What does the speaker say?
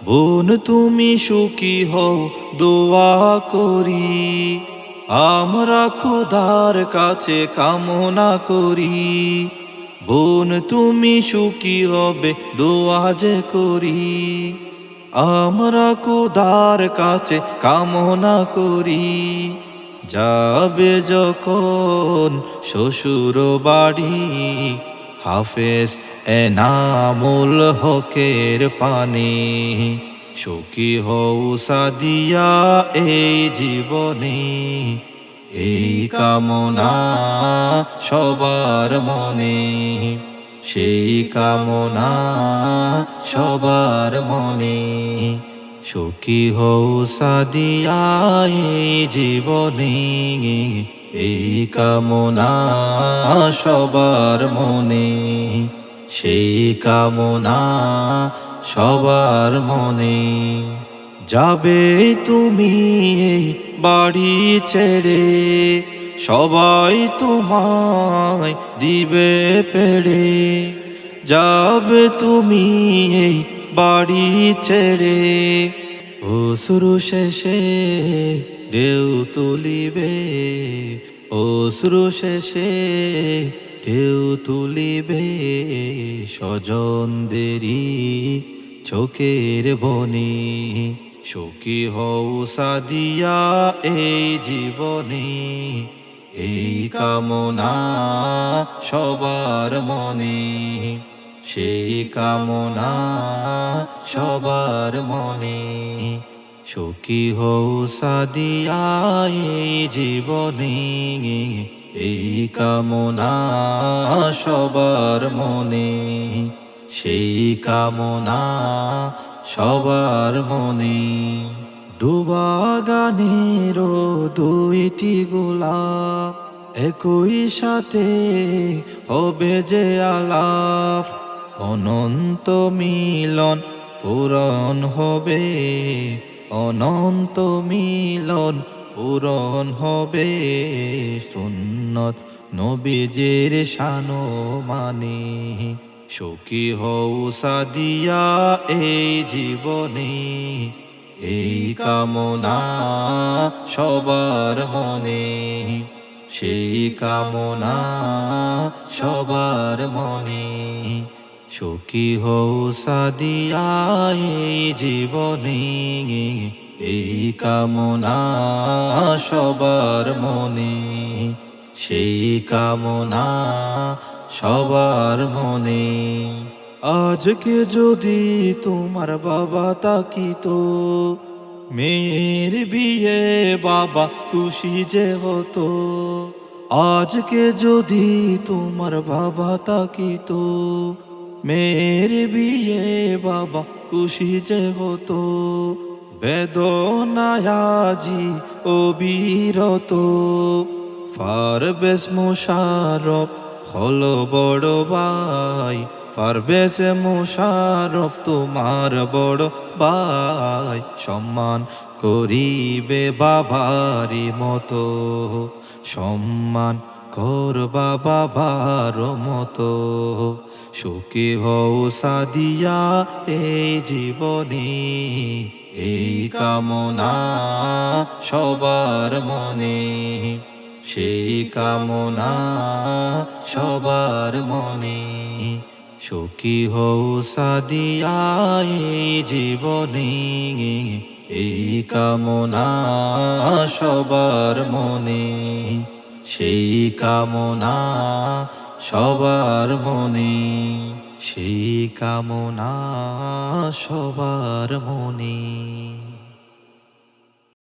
বোন তুমি সুখী হও দোয়া করি, আমরা খোদার কাছে কামনা করি। বোন তুমি সুখী হবে দোয়া যে করি, আমরা খোদার কাছে কামনা করি। যাবে যখন শ্বশুর বাড়ি, হাফেজ এনামুল হকের পানি, সুখী হও সাদিয়া এই জীবনে, এই কামনা সবার মনে, সেই কামনা সবার মনে। সুখী হও সাদিয়া এই জীবনে, এই কামনা সবার মনে, সেই কামনা সবার মনে। যাবে তুমি এই বাড়ি ছেড়ে, সবাই তোমায় দিবে পেড়ে। যাবে তুমি এই বাড়ি ছেড়ে, অশ্রু শেষে ঢেউ তুলিবে, অশ্রু শেষে ঢেউ তুলিবে। স্বজনদেরই চোখের বনে, সুখী হও সাদিয়া এই জীবনে, এই কামনা সবার মনে, সেই কামনা সবার মনে। সুখী হও সাদিয়া এই জীবনে, এই কামনা সবার মনে, সেই কামনা সবার মনে। দুবাগানের দুইটি গোলাপ একই সাথে হবে যে আলাপ, অনন্ত মিলন পূরণ হবে, অনন্ত মিলন পূরণ হবে। সুন্নত নবীজির শান মানে, সুখী হও সাদিয়া এই জীবনে, এই কামনা সবার মনে, সেই কামনা সবার মনে। সুখী হও সাদিয়া এই জীবনে, এই কামনা সবার মনে, সেই কামনা সবার মনে। আজকে যদি তোমার বাবা তাকিতো, মেয়ের বিয়ে বাবা খুশি যে হতো। আজকে যদি তোমার বাবা তাকিতো, মেয়ের বিয়ে বাবা খুশি যে হতো। বেদনায় আজি অবিরত, পারভেজ মোশাররফ হলো বড় ভাই, পারভেজ মোশাররফ তোমার বড় ভাই। সম্মান করিবে বাবারি মতো, সম্মান করবা বাবার মতো। সুখী হও সাদিয়া এই জীবনে, এই কামনা সবার মনে, সেই কামনা সবার মনে। সুখী হও সাদিয়া এই জীবনে, এই কামনা সবার মনে, সেই কামনা সবার মনে, সেই কামনা সবার মনে।